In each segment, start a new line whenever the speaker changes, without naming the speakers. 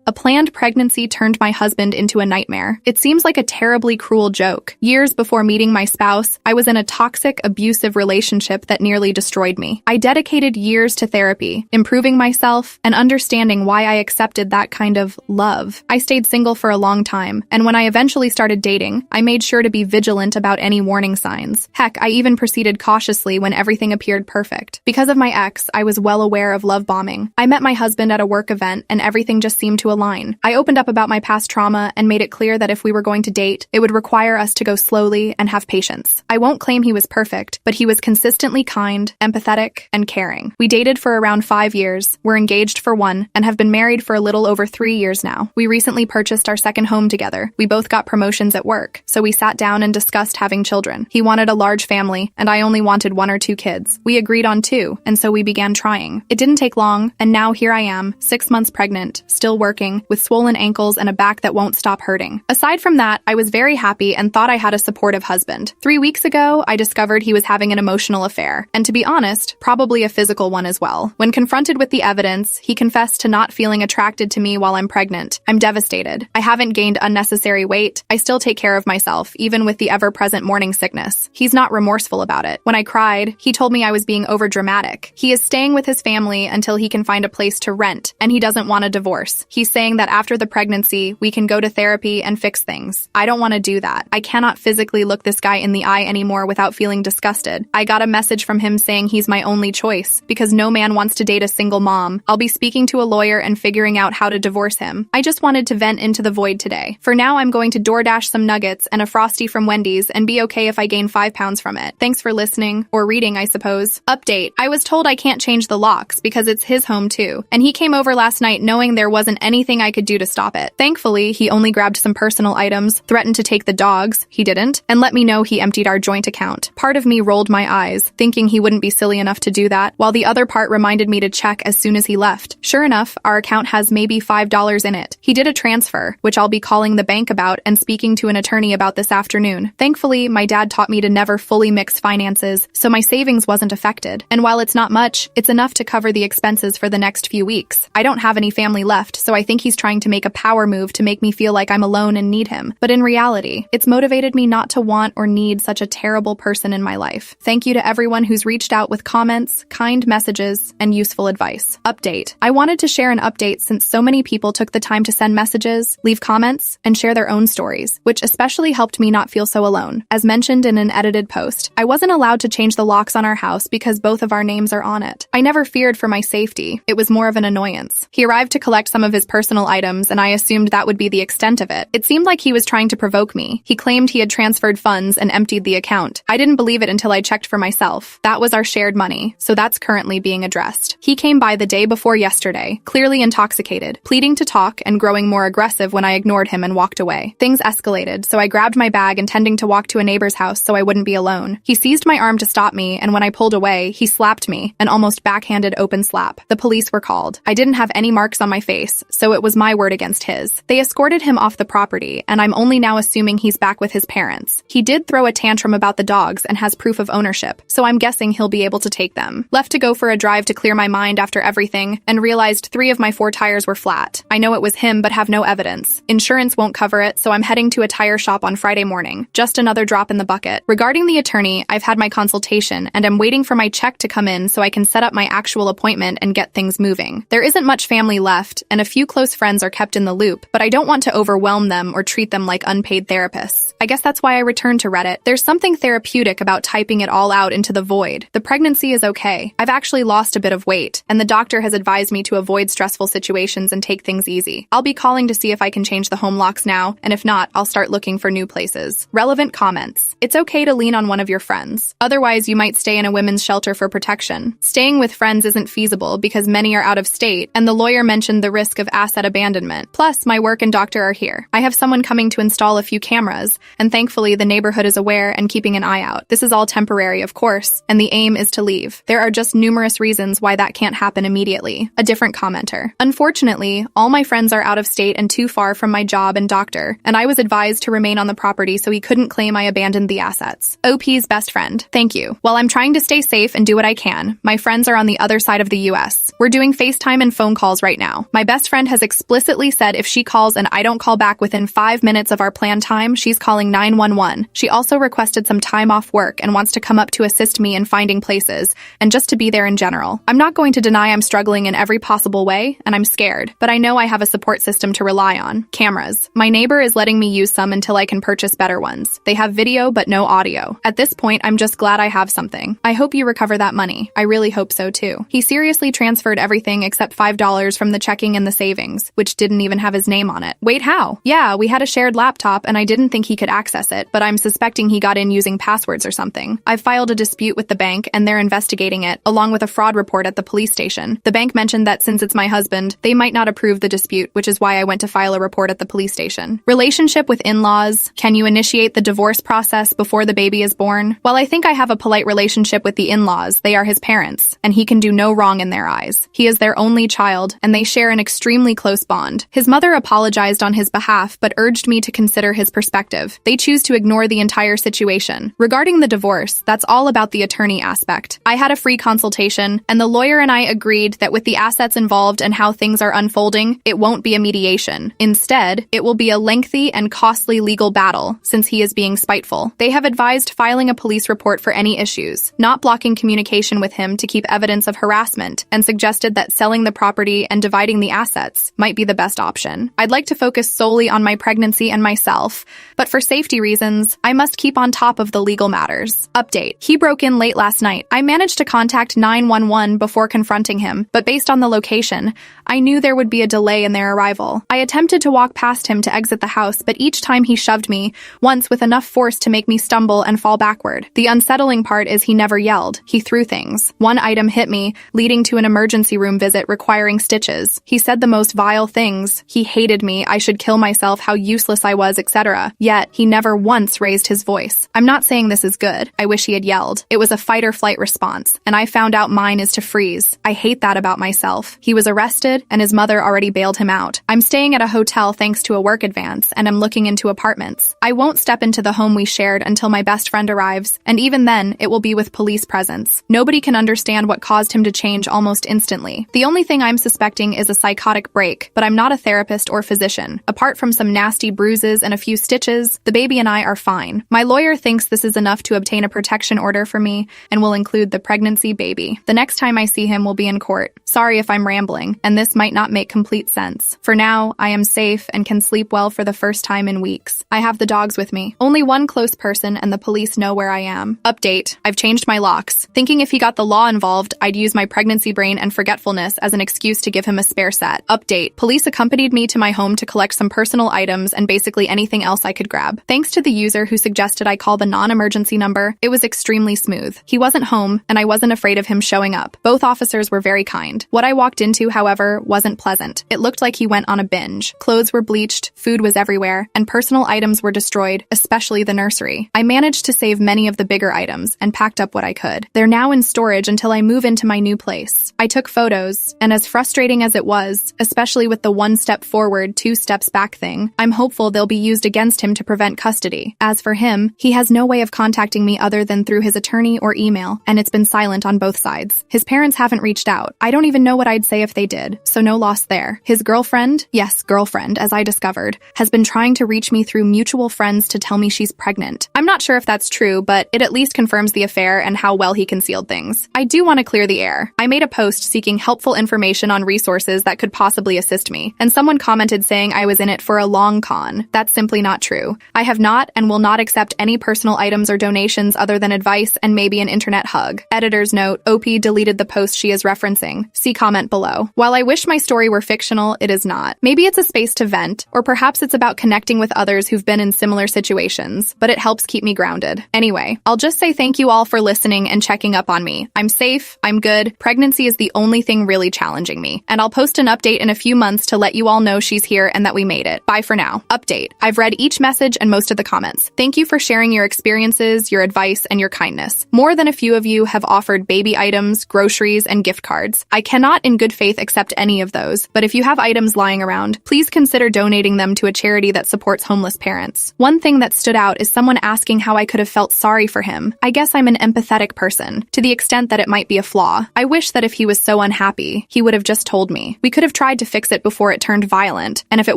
A planned pregnancy turned my husband into a nightmare. It seems like a terribly cruel joke. Years before meeting my spouse, I was in a toxic, abusive relationship that nearly destroyed me. I dedicated years to therapy, improving myself, and understanding why I accepted that kind of love. I stayed single for a long time, and when I eventually started dating, I made sure to be vigilant about any warning signs. Heck, I even proceeded cautiously when everything appeared perfect. Because of my ex, I was well aware of love bombing. I met my husband at a work event, and everything just seemed to align. I opened up about my past trauma and made it clear that if we were going to date, it would require us to go slowly and have patience. I won't claim he was perfect, but he was consistently kind, empathetic, and caring. We dated for around 5 years, were engaged for 1, and have been married for a little over 3 years now. We recently purchased our second home together. We both got promotions at work, so we sat down and discussed having children. He wanted a large family, and I only wanted 1 or 2 kids. We agreed on 2, and so we began trying. It didn't take long, and now here I am, 6 months pregnant, still working, with swollen ankles and a back that won't stop hurting. Aside from that, I was very happy and thought I had a supportive husband. 3 weeks ago, I discovered he was having an emotional affair, and to be honest, probably a physical one as well. When confronted with the evidence, he confessed to not feeling attracted to me while I'm pregnant. I'm devastated. I haven't gained unnecessary weight. I still take care of myself, even with the ever-present morning sickness. He's not remorseful about it. When I cried, he told me I was being overdramatic. He is staying with his family until he can find a place to rent, and he doesn't want a divorce. He's saying that after the pregnancy, we can go to therapy and fix things. I don't want to do that. I cannot physically look this guy in the eye anymore without feeling disgusted. I got a message from him saying he's my only choice, because no man wants to date a single mom. I'll be speaking to a lawyer and figuring out how to divorce him. I just wanted to vent into the void today. For now, I'm going to DoorDash some nuggets and a Frosty from Wendy's and be okay if I gain 5 pounds from it. Thanks for listening, or reading, I suppose. Update. I was told I can't change the locks because it's his home too, and he came over last night knowing there wasn't anything I could do to stop it. Thankfully, he only grabbed some personal items, threatened to take the dogs, he didn't, and let me know he emptied our joint account. Part of me rolled my eyes, thinking he wouldn't be silly enough to do that, while the other part reminded me to check as soon as he left. Sure enough, our account has maybe $5 in it. He did a transfer, which I'll be calling the bank about and speaking to an attorney about this afternoon. Thankfully, my dad taught me to never fully mix finances, so my savings wasn't affected. And while it's not much, it's enough to cover the expenses for the next few weeks. I don't have any family left, so I think he's trying to make a power move to make me feel like I'm alone and need him. But in reality, it's motivated me not to want or need such a terrible person in my life. Thank you to everyone who's reached out with comments, kind messages, and useful advice. Update. I wanted to share an update since so many people took the time to send messages, leave comments, and share their own stories, which especially helped me not feel so alone. As mentioned in an edited post, I wasn't allowed to change the locks on our house because both of our names are on it. I never feared for my safety. It was more of an annoyance. He arrived to collect some of his personal items, and I assumed that would be the extent of it. It seemed like he was trying to provoke me. He claimed he had transferred funds and emptied the account. I didn't believe it until I checked for myself. That was our shared money, so that's currently being addressed. He came by the day before yesterday, clearly intoxicated, pleading to talk and growing more aggressive when I ignored him and walked away. Things escalated, so I grabbed my bag intending to walk to a neighbor's house so I wouldn't be alone. He seized my arm to stop me, and when I pulled away, he slapped me, an almost backhanded open slap. The police were called. I didn't have any marks on my face, so it was my word against his. They escorted him off the property, and I'm only now assuming he's back with his parents. He did throw a tantrum about the dogs and has proof of ownership, so I'm guessing he'll be able to take them. Left to go for a drive to clear my mind after everything, and realized 3 of my 4 tires were flat. I know it was him, but have no evidence. Insurance won't cover it, so I'm heading to a tire shop on Friday morning. Just another drop in the bucket. Regarding the attorney, I've had my consultation, and I'm waiting for my check to come in so I can set up my actual appointment and get things moving. There isn't much family left, and a few close friends are kept in the loop, but I don't want to overwhelm them or treat them like unpaid therapists. I guess that's why I returned to Reddit. There's something therapeutic about typing it all out into the void. The pregnancy is okay. I've actually lost a bit of weight, and the doctor has advised me to avoid stressful situations and take things easy. I'll be calling to see if I can change the home locks now, and if not, I'll start looking for new places. Relevant comments. It's okay to lean on one of your friends. Otherwise, you might stay in a women's shelter for protection. Staying with friends isn't feasible because many are out of state, and the lawyer mentioned the risk of asset abandonment. Plus, my work and doctor are here. I have someone coming to install a few cameras, and thankfully the neighborhood is aware and keeping an eye out. This is all temporary, of course, and the aim is to leave. There are just numerous reasons why that can't happen immediately. A different commenter. Unfortunately, all my friends are out of state and too far from my job and doctor, and I was advised to remain on the property so he couldn't claim I abandoned the assets. OP's best friend. Thank you. While I'm trying to stay safe and do what I can, my friends are on the other side of the US. We're doing FaceTime and phone calls right now. My best friend has has explicitly said if she calls and I don't call back within 5 minutes of our planned time, she's calling 911. She also requested some time off work and wants to come up to assist me in finding places, and just to be there in general. I'm not going to deny I'm struggling in every possible way, and I'm scared, but I know I have a support system to rely on. Cameras. My neighbor is letting me use some until I can purchase better ones. They have video but no audio. At this point, I'm just glad I have something. I hope you recover that money. I really hope so too. He seriously transferred everything except $5 from the checking and the savings, which didn't even have his name on it. Wait, how? Yeah, we had a shared laptop and I didn't think he could access it, but I'm suspecting he got in using passwords or something. I've filed a dispute with the bank and they're investigating it, along with a fraud report at the police station. The bank mentioned that since it's my husband, they might not approve the dispute, which is why I went to file a report at the police station. Relationship with in-laws. Can you initiate the divorce process before the baby is born? Well, I think I have a polite relationship with the in-laws. They are his parents, and he can do no wrong in their eyes. He is their only child, and they share an extremely close bond. His mother apologized on his behalf, but urged me to consider his perspective. They choose to ignore the entire situation. Regarding the divorce, that's all about the attorney aspect. I had a free consultation, and the lawyer and I agreed that with the assets involved and how things are unfolding, it won't be a mediation. Instead, it will be a lengthy and costly legal battle, since he is being spiteful. They have advised filing a police report for any issues, not blocking communication with him to keep evidence of harassment, and suggested that selling the property and dividing the assets might be the best option. I'd like to focus solely on my pregnancy and myself, but for safety reasons, I must keep on top of the legal matters. Update. He broke in late last night. I managed to contact 911 before confronting him, but based on the location, I knew there would be a delay in their arrival. I attempted to walk past him to exit the house, but each time he shoved me, once with enough force to make me stumble and fall backward. The unsettling part is he never yelled. He threw things. One item hit me, leading to an emergency room visit requiring stitches. He said the most vile things. He hated me, I should kill myself, how useless I was, etc. Yet, he never once raised his voice. I'm not saying this is good. I wish he had yelled. It was a fight or flight response, and I found out mine is to freeze. I hate that about myself. He was arrested, and his mother already bailed him out. I'm staying at a hotel thanks to a work advance, and I'm looking into apartments. I won't step into the home we shared until my best friend arrives, and even then, it will be with police presence. Nobody can understand what caused him to change almost instantly. The only thing I'm suspecting is a psychotic break, but I'm not a therapist or physician. Apart from some nasty bruises and a few stitches, the baby and I are fine. My lawyer thinks this is enough to obtain a protection order for me and will include the pregnancy baby. The next time I see him will be in court. Sorry if I'm rambling, and this might not make complete sense. For now, I am safe and can sleep well for the first time in weeks. I have the dogs with me. Only one close person and the police know where I am. Update. I've changed my locks. Thinking if he got the law involved, I'd use my pregnancy brain and forgetfulness as an excuse to give him a spare set. Update. Police accompanied me to my home to collect some personal items and basically anything else I could grab. Thanks to the user who suggested I call the non-emergency number, it was extremely smooth. He wasn't home, and I wasn't afraid of him showing up. Both officers were very kind. What I walked into, however, wasn't pleasant. It looked like he went on a binge. Clothes were bleached, food was everywhere, and personal items were destroyed, especially the nursery. I managed to save many of the bigger items and packed up what I could. They're now in storage until I move into my new place. I took photos, and as frustrating as it was, especially with the 1 step forward, 2 steps back thing, I'm hopeful they'll be used against him to prevent custody. As for him, he has no way of contacting me other than through his attorney or email, and it's been silent on both sides. His parents haven't reached out. I don't even know what I'd say if they did, so no loss there. His girlfriend, yes, girlfriend, as I discovered, has been trying to reach me through mutual friends to tell me she's pregnant. I'm not sure if that's true, but it at least confirms the affair and how well he concealed things. I do want to clear the air. I made a post seeking helpful information on resources that could possibly assist me, and someone commented saying I was in it for a long con. That's simply not true. I have not and will not accept any personal items or donations other than advice and maybe an internet hug. Editor's note, OP deleted the post she is referencing. See comment below. While I wish my story were fictional, it is not. Maybe it's a space to vent, or perhaps it's about connecting with others who've been in similar situations, but it helps keep me grounded. Anyway, I'll just say thank you all for listening and checking up on me. I'm safe, I'm good, pregnancy is the only thing really challenging me, and I'll post an update in a few months to let you all know she's here and that we made it. Bye for now. Update. I've read each message and most of the comments. Thank you for sharing your experiences, your advice, and your kindness. More than a few of you have offered baby items, groceries, and gift cards. I cannot in good faith accept any of those, but if you have items lying around, please consider donating them to a charity that supports homeless parents. One thing that stood out is someone asking how I could have felt sorry for him. I guess I'm an empathetic person, to the extent that it might be a flaw. I wish that if he was so unhappy, he would have just told me. We could have tried to to fix it before it turned violent, and if it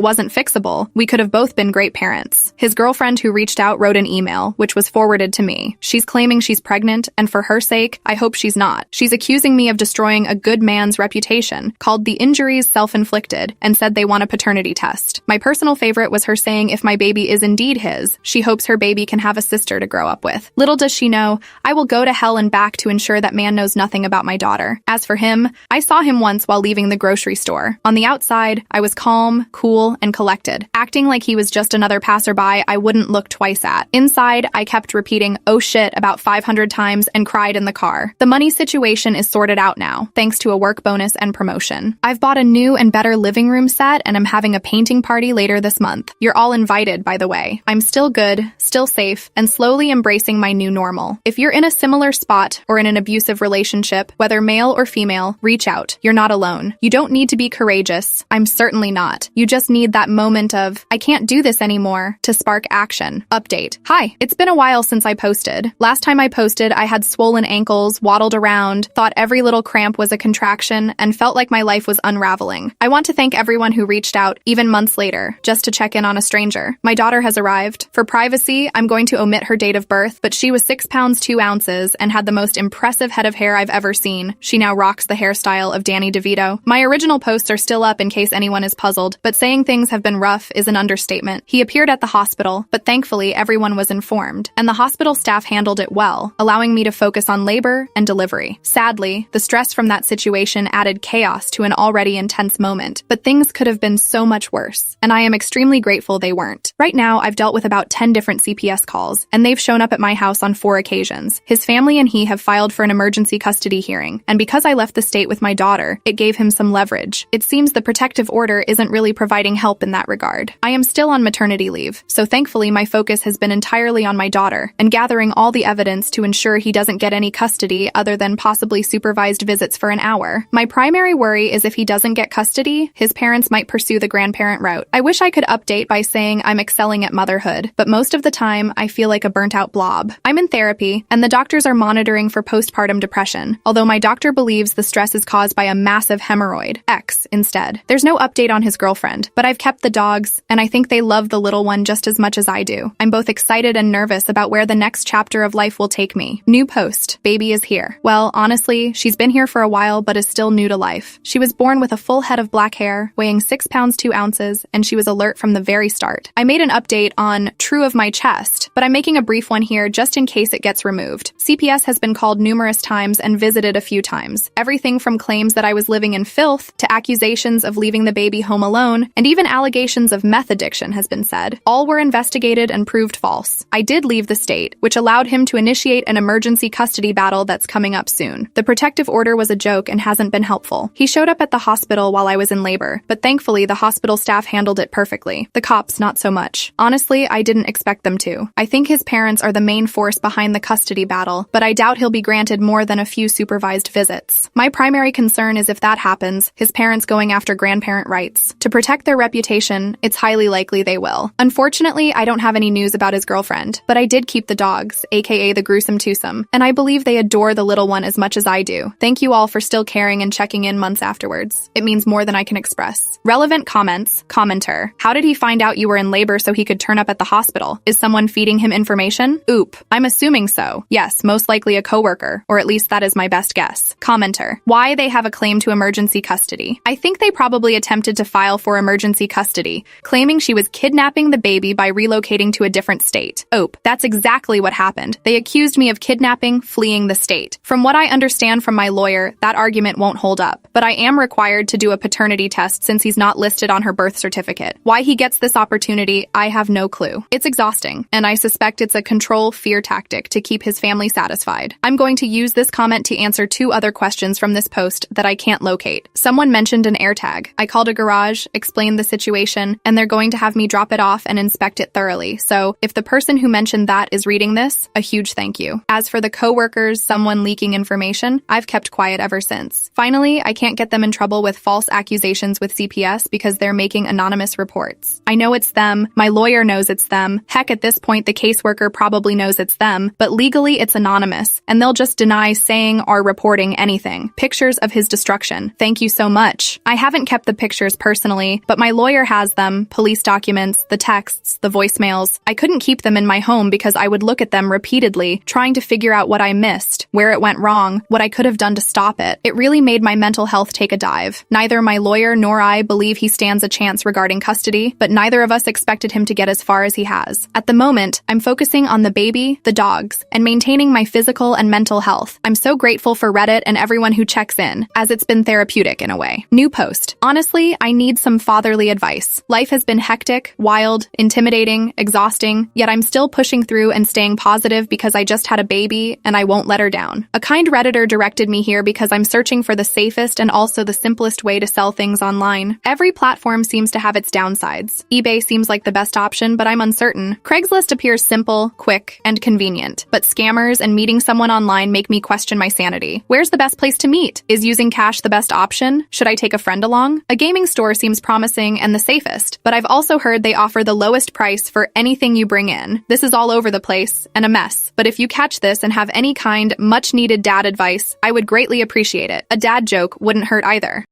wasn't fixable, we could have both been great parents. His girlfriend who reached out wrote an email, which was forwarded to me. She's claiming she's pregnant, and for her sake, I hope she's not. She's accusing me of destroying a good man's reputation, called the injuries self-inflicted, and said they want a paternity test. My personal favorite was her saying if my baby is indeed his, she hopes her baby can have a sister to grow up with. Little does she know, I will go to hell and back to ensure that man knows nothing about my daughter. As for him, I saw him once while leaving the grocery store. On the outside, I was calm, cool, and collected, acting like he was just another passerby I wouldn't look twice at. Inside, I kept repeating, "Oh shit," about 500 times and cried in the car. The money situation is sorted out now, thanks to a work bonus and promotion. I've bought a new and better living room set and I'm having a painting party later this month. You're all invited, by the way. I'm still good, still safe, and slowly embracing my new normal. If you're in a similar spot or in an abusive relationship, whether male or female, reach out. You're not alone. You don't need to be courageous. I'm certainly not. You just need that moment of, I can't do this anymore, to spark action. Update. Hi, it's been a while since I posted. Last time I posted, I had swollen ankles, waddled around, thought every little cramp was a contraction, and felt like my life was unraveling. I want to thank everyone who reached out, even months later, just to check in on a stranger. My daughter has arrived. For privacy, I'm going to omit her date of birth, but she was 6 pounds 2 ounces and had the most impressive head of hair I've ever seen. She now rocks the hairstyle of Danny DeVito. My original posts are still up in case anyone is puzzled, but saying things have been rough is an understatement. He appeared at the hospital, but thankfully everyone was informed, and the hospital staff handled it well, allowing me to focus on labor and delivery. Sadly, the stress from that situation added chaos to an already intense moment, but things could have been so much worse, and I am extremely grateful they weren't. Right now, I've dealt with about 10 different CPS calls, and they've shown up at my house on 4 occasions. His family and he have filed for an emergency custody hearing, and because I left the state with my daughter, it gave him some leverage. It seems the protective order isn't really providing help in that regard. I am still on maternity leave, so thankfully my focus has been entirely on my daughter, and gathering all the evidence to ensure he doesn't get any custody other than possibly supervised visits for an hour. My primary worry is if he doesn't get custody, his parents might pursue the grandparent route. I wish I could update by saying I'm excelling at motherhood, but most of the time, I feel like a burnt-out blob. I'm in therapy, and the doctors are monitoring for postpartum depression, although my doctor believes the stress is caused by a massive hemorrhoid, X, instead. There's no update on his girlfriend, but I've kept the dogs, and I think they love the little one just as much as I do. I'm both excited and nervous about where the next chapter of life will take me. New post, baby is here. Well, honestly, she's been here for a while, but is still new to life. She was born with a full head of black hair, weighing 6 pounds 2 ounces, and she was alert from the very start. I made an update on True of my chest, but I'm making a brief one here just in case it gets removed. CPS has been called numerous times and visited a few times. Everything from claims that I was living in filth to accusations of leaving the baby home alone, and even allegations of meth addiction has been said. All were investigated and proved false. I did leave the state, which allowed him to initiate an emergency custody battle that's coming up soon. The protective order was a joke and hasn't been helpful. He showed up at the hospital while I was in labor, but thankfully the hospital staff handled it perfectly. The cops, not so much. Honestly, I didn't expect them to. I think his parents are the main force behind the custody battle, but I doubt he'll be granted more than a few supervised visits. My primary concern is if that happens, his parents going after grandparent rights. To protect their reputation, it's highly likely they will. Unfortunately, I don't have any news about his girlfriend, but I did keep the dogs, aka the gruesome twosome, and I believe they adore the little one as much as I do. Thank you all for still caring and checking in months afterwards. It means more than I can express. Relevant comments. Commenter. How did he find out you were in labor so he could turn up at the hospital? Is someone feeding him information? Oop. I'm assuming so. Yes, most likely a coworker, or at least that is my best guess. Commenter. Why they have a claim to emergency custody? I think they probably attempted to file for emergency custody, claiming she was kidnapping the baby by relocating to a different state. Oop. That's exactly what happened. They accused me of kidnapping, fleeing the state. From what I understand from my lawyer, that argument won't hold up, but I am required to do a paternity test since he's not listed on her birth certificate. Why he gets this opportunity, I have no clue. It's exhausting, and I suspect it's a control fear tactic to keep his family satisfied. I'm going to use this comment to answer 2 other questions from this post that I can't locate. Someone mentioned an AirTag. I called a garage, explained the situation, and they're going to have me drop it off and inspect it thoroughly. So if the person who mentioned that is reading this, a huge thank you. As for the coworkers, someone leaking information, I've kept quiet ever since. Finally, I can't get them in trouble with false accusations with CPS because they're making anonymous reports. I know it's them, my lawyer knows it's them, heck at this point the caseworker probably knows it's them, but legally it's anonymous, and they'll just deny saying or reporting anything. Pictures of his destruction. Thank you so much. I haven't kept the pictures personally, but my lawyer has them, police documents, the texts, the voicemails. I couldn't keep them in my home because I would look at them repeatedly, trying to figure out what I missed, where it went wrong, what I could have done to stop it. It really made my mental health take a dive. Neither my lawyer nor I believe he stands a chance regarding custody, but neither of us expected him to get as far as he has. At the moment, I'm focusing on the baby, the dogs, and maintaining my physical and mental health. I'm so grateful for Reddit and everyone who checks in, as it's been therapeutic in a way. New post. Honestly, I need some fatherly advice. Life has been hectic, wild, intimidating, exhausting, yet I'm still pushing through and staying positive because I just had a baby and I won't let her down. A kind Redditor directed me here because I'm searching for the safest and also the simplest way to sell things online. Every platform seems to have its downsides. eBay seems like the best option, but I'm uncertain. Craigslist appears simple, quick, and convenient, but scammers and meeting someone online make me question my sanity. Where's the best place to meet? Is using cash the best option? Should I take a friend along? A gaming store seems promising and the safest, but I've also heard they offer the lowest price for anything you bring in. This is all over the place and a mess, but if you catch this and have any kind, much-needed dad advice, I would greatly appreciate it. A dad joke wouldn't hurt either.